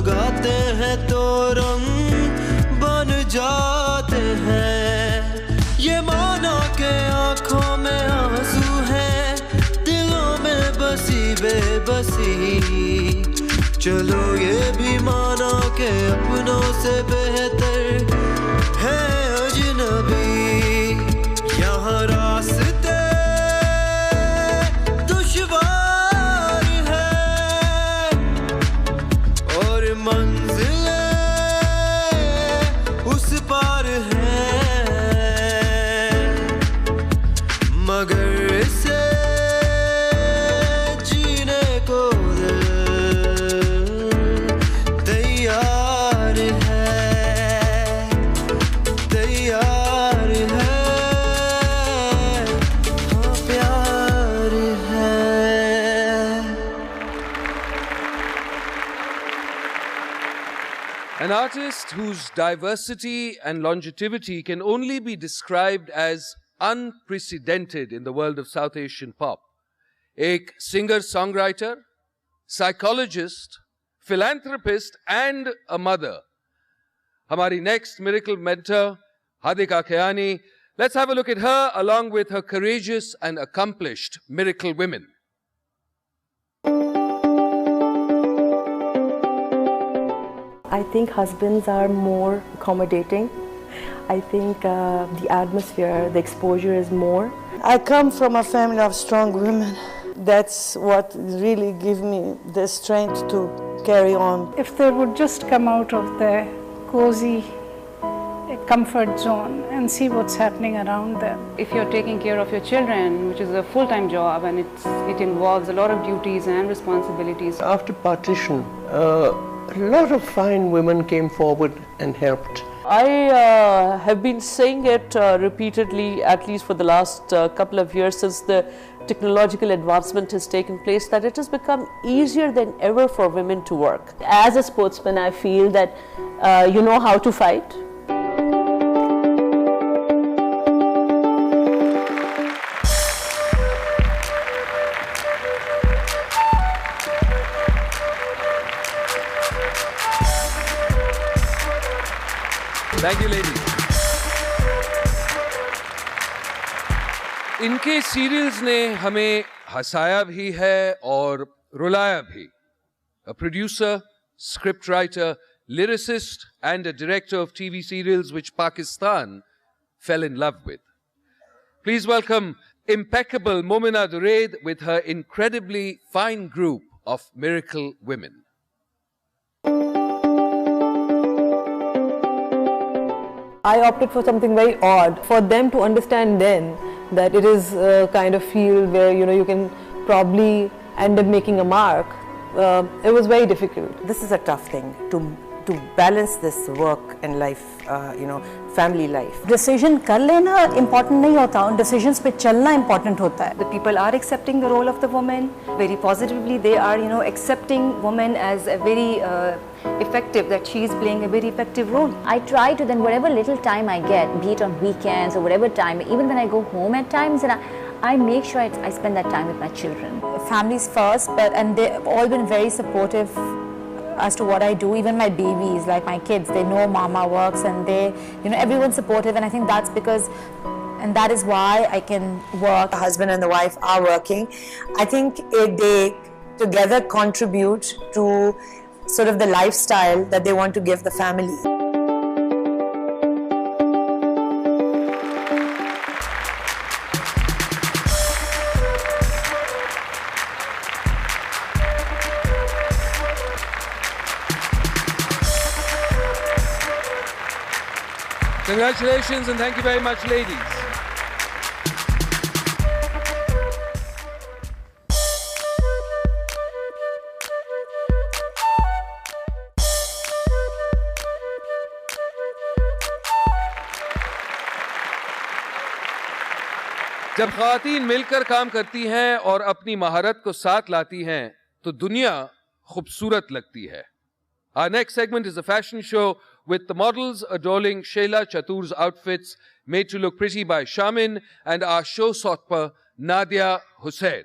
गाते हैं तो रंग बन जाते हैं ये मानो के आँखों में आंसू है दिलों में बसी बेबसी चलो ये भी मानो के अपनों से बेहतर है अजनबी यहाँ रास्ते दुश्वार है और मंजिलें उस पार है मगर इसे जीने को तैयार है हाँ प्यार है An artist whose diversity and longevity can only be described as unprecedented in the world of South Asian pop. एक singer-songwriter, psychologist, philanthropist and a mother. Hamari next miracle mentor, Hadiqa Kayani. Let's have a look at her along with her courageous and accomplished miracle women. I think husbands are more accommodating. I think the atmosphere, the exposure is more. I come from a family of strong women. That's what really gives me the strength to carry on. If they would just come out of their cozy comfort zone and see what's happening around them. If you're taking care of your children, which is a full-time job and it involves a lot of duties and responsibilities. After partition, a lot of fine women came forward and helped. I have been saying it repeatedly, at least for the last couple of years since the technological advancement has taken place, that it has become easier than ever for women to work. As a sportsman, I feel that you know how to fight. Thank you, ladies. इनके serials ने हमें हंसाया भी है और रुलाया भी. A producer, script writer, lyricist and a director of TV serials which Pakistan fell in love with. Please welcome impeccable Momina Duraid with her incredibly fine group of miracle women. I opted for something very odd for them to understand then that it is a kind of field where you can probably end up making a mark. It was very difficult. This is a tough thing to balance this work and life, family life. Decision कर लेना important नहीं होता, उन decisions पे चलना important होता है. The people are accepting the role of the woman very positively. They are, accepting women as a very effective, that she is playing a very effective role. I try to then, whatever little time I get, be it on weekends or whatever time, even when I go home at times, and I make sure I spend that time with my children. Families first, and they've all been very supportive as to what I do. Even my babies, like my kids, they know mama works, and they, everyone's supportive, and I think that's because, and that is why I can work. The husband and the wife are working. I think they together contribute to sort of the lifestyle that they want to give the family. Congratulations and thank you very much, ladies. जब ख़वातीन मिलकर काम करती हैं और अपनी महारत को साथ लाती हैं तो दुनिया खूबसूरत लगती है. Our next segment is a fashion show with the models adoring Sheila Chatur's outfits made to look pretty by Shameen and our showstopper Nadia Hussain.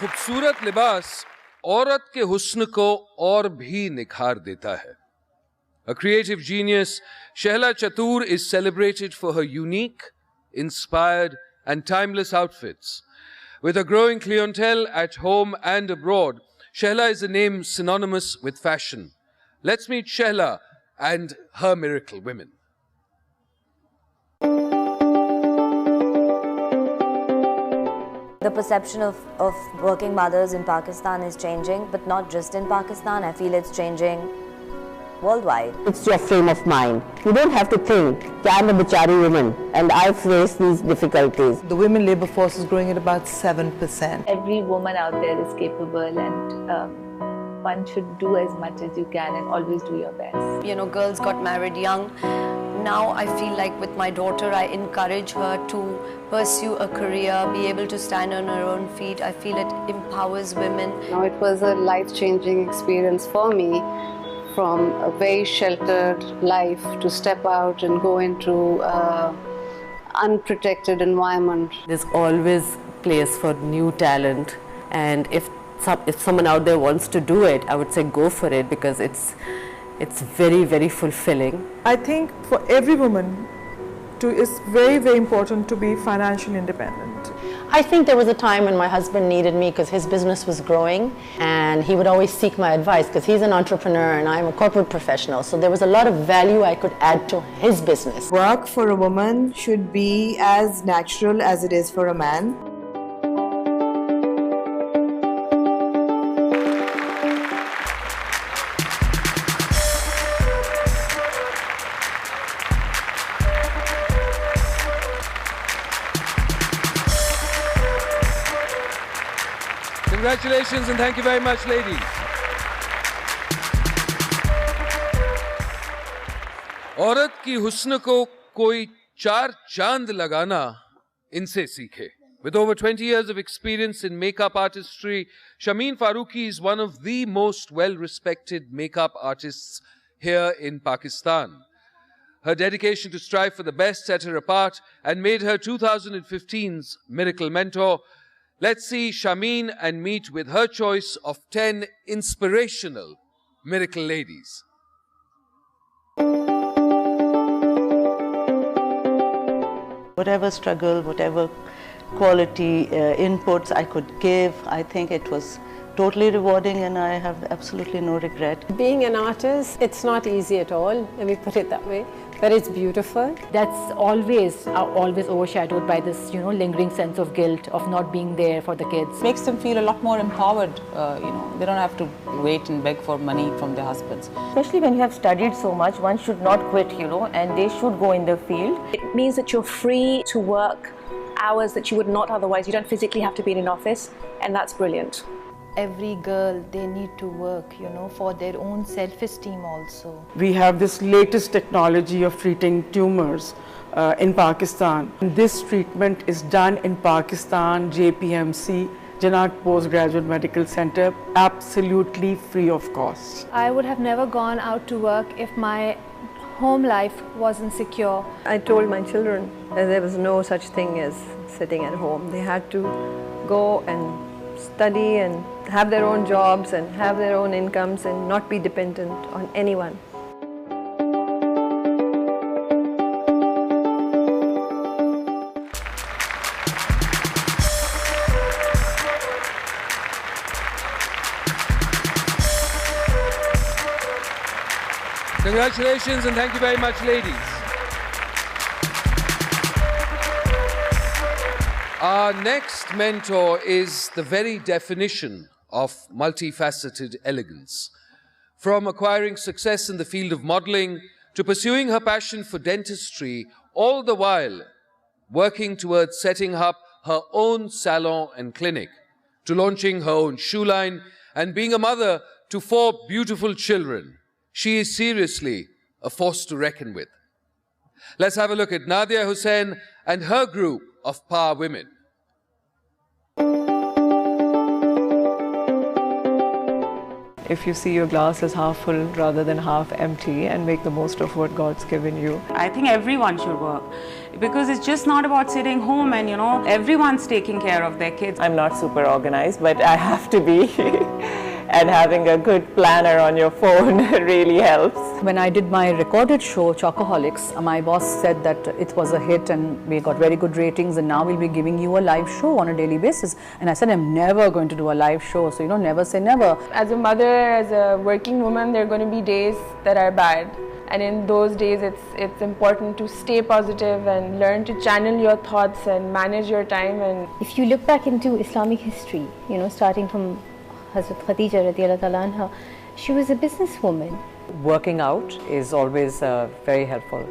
खूबसूरत लिबास औरत के हुस्न को और भी निखार देता है. A creative genius, Shehla Chatur is celebrated for her unique, inspired and timeless outfits. With a growing clientele at home and abroad, Shehla is a name synonymous with fashion. Let's meet Shehla and her miracle women. The perception of working mothers in Pakistan is changing, but not just in Pakistan. I feel it's changing worldwide. It's your frame of mind. You don't have to think, I'm a Bachari woman and I face these difficulties. The women labour force is growing at about 7%. Every woman out there is capable, and one should do as much as you can and always do your best. You know, girls got married young. Now I feel like with my daughter, I encourage her to pursue a career, be able to stand on her own feet. I feel it empowers women. Now it was a life-changing experience for me, from a very sheltered life to step out and go into an unprotected environment. There's always place for new talent, and if someone out there wants to do it, I would say go for it, because it's very, very fulfilling. I think for every woman, it's very, very important to be financially independent. I think there was a time when my husband needed me because his business was growing, and he would always seek my advice because he's an entrepreneur and I'm a corporate professional. So there was a lot of value I could add to his business. Work for a woman should be as natural as it is for a man. Congratulations and thank you very much, ladies. औरत की हुस्न को कोई चार चांद लगाना इनसे सीखे. With over 20 years of experience in makeup artistry, Shameen Faruki is one of the most well-respected makeup artists here in Pakistan. Her dedication to strive for the best set her apart and made her 2015's Miracle Mentor. Let's see Shameen and meet with her choice of 10 inspirational miracle ladies. Whatever struggle, whatever quality inputs I could give, I think it was totally rewarding and I have absolutely no regret. Being an artist, it's not easy at all, let me put it that way, but it's beautiful. That's always overshadowed by this, lingering sense of guilt of not being there for the kids. Makes them feel a lot more empowered, they don't have to wait and beg for money from their husbands. Especially when you have studied so much, one should not quit, and they should go in the field. It means that you're free to work hours that you would not otherwise. You don't physically have to be in an office, and that's brilliant. Every girl, they need to work, for their own self-esteem also. We have this latest technology of treating tumors in Pakistan. This treatment is done in Pakistan, JPMC, Janat Postgraduate Medical Center, absolutely free of cost. I would have never gone out to work if my home life wasn't secure. I told my children that there was no such thing as sitting at home. They had to go and study and have their own jobs and have their own incomes and not be dependent on anyone. Congratulations and thank you very much, ladies. Our next mentor is the very definition of multifaceted elegance. From acquiring success in the field of modeling to pursuing her passion for dentistry, all the while working towards setting up her own salon and clinic, to launching her own shoe line and being a mother to 4 beautiful children. She is seriously a force to reckon with. Let's have a look at Nadia Hussain and her group of power women. If you see your glass as half full rather than half empty and make the most of what God's given you. I think everyone should work because it's just not about sitting home and everyone's taking care of their kids. I'm not super organized, but I have to be. And having a good planner on your phone really helps. When I did my recorded show, Chocoholics, my boss said that it was a hit and we got very good ratings and now we'll be giving you a live show on a daily basis. And I said, I'm never going to do a live show, so never say never. As a mother, as a working woman, there are going to be days that are bad. And in those days, it's important to stay positive and learn to channel your thoughts and manage your time. And if you look back into Islamic history, starting from Hazrat Khadija radiallahu ta'ala anha, she was a businesswoman. Working out is always very helpful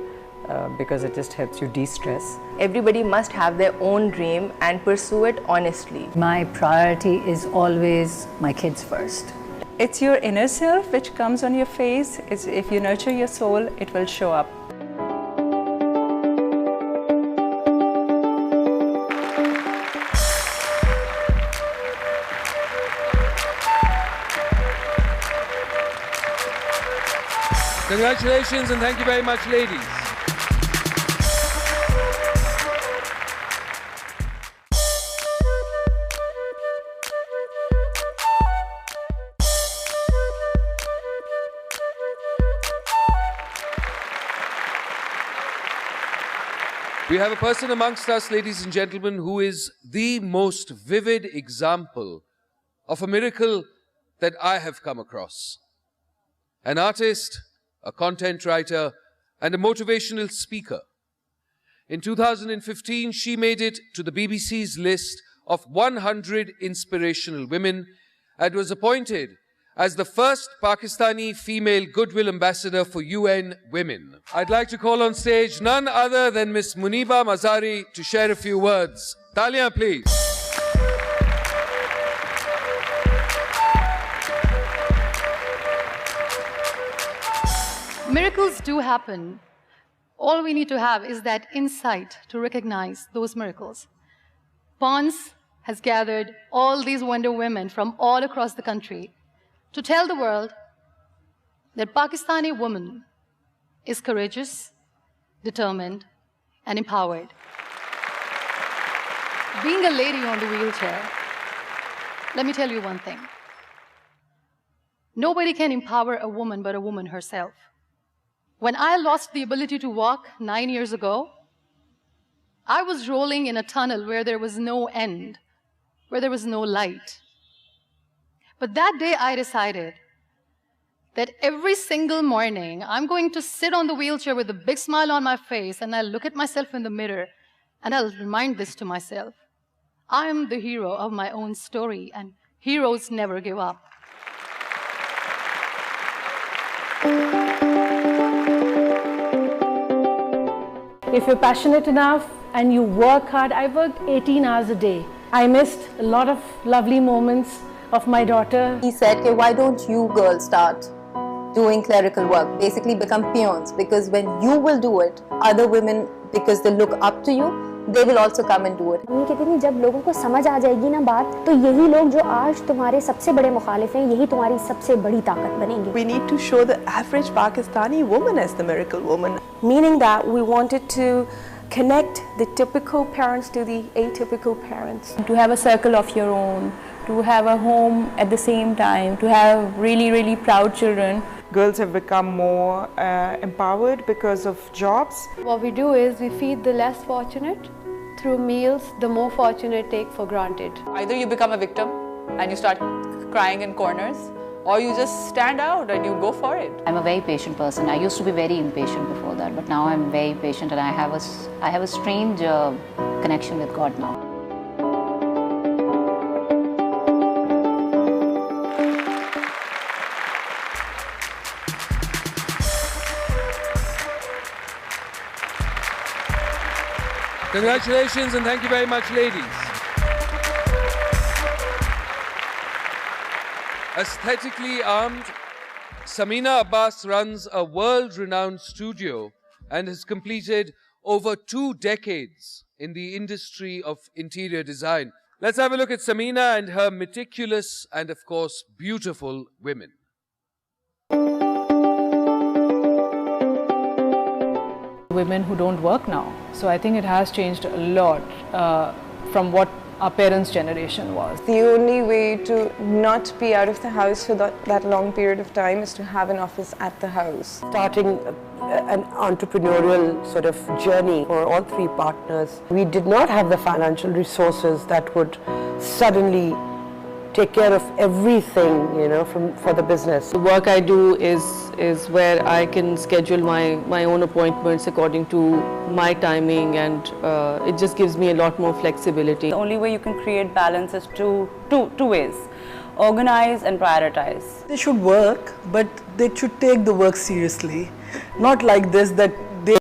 because it just helps you de-stress. Everybody must have their own dream and pursue it honestly. My priority is always my kids first. It's your inner self which comes on your face. If you nurture your soul, it will show up. Congratulations and thank you very much, ladies. We have a person amongst us, ladies and gentlemen, who is the most vivid example of a miracle that I have come across. An artist, a content writer, and a motivational speaker. In 2015, she made it to the BBC's list of 100 inspirational women and was appointed as the first Pakistani female Goodwill Ambassador for UN Women. I'd like to call on stage none other than Miss Muniba Mazari to share a few words. Talia, please. Miracles do happen. All we need to have is that insight to recognize those miracles. Pons has gathered all these wonder women from all across the country to tell the world that Pakistani woman is courageous, determined, and empowered. Being a lady on the wheelchair, let me tell you one thing. Nobody can empower a woman but a woman herself. When I lost the ability to walk 9 years ago, I was rolling in a tunnel where there was no end, where there was no light. But that day I decided that every single morning I'm going to sit on the wheelchair with a big smile on my face and I'll look at myself in the mirror and I'll remind this to myself. I am the hero of my own story and heroes never give up. If you're passionate enough and you work hard, I worked 18 hours a day. I missed a lot of lovely moments of my daughter. He said, okay, why don't you girls start doing clerical work, basically become peons, because when you will do it, other women, because they look up to you, they will also come and do it. ये कहते हैं जब लोगों को समझ आ जाएगी ना बात, तो यही लोग जो आज तुम्हारे सबसे बड़े मुखालिफ हैं, यही तुम्हारी सबसे बड़ी ताकत बनेंगे. We need to show the average Pakistani woman as the miracle woman. Meaning that we wanted to connect the typical parents to the atypical parents. To have a circle of your own, to have a home at the same time, to have really, really proud children. Girls have become more empowered because of jobs. What we do is we feed the less fortunate through meals the more fortunate take for granted. Either you become a victim and you start crying in corners, or you just stand out and you go for it. I'm a very patient person. I used to be very impatient before that, but now I'm very patient and I have a strange connection with God now. Congratulations and thank you very much, ladies. Aesthetically armed, Samina Abbas runs a world-renowned studio and has completed over 2 decades in the industry of interior design. Let's have a look at Samina and her meticulous and, of course, beautiful women. Women who don't work now. So I think it has changed a lot from what our parents' generation was. The only way to not be out of the house for that long period of time is to have an office at the house. Starting an entrepreneurial sort of journey for all 3 partners. We did not have the financial resources that would suddenly take care of everything, you know, for the business. The work I do is where I can schedule my own appointments according to my timing, and it just gives me a lot more flexibility. The only way you can create balance is two ways: organize and prioritize. They should work, but they should take the work seriously. Not like this, that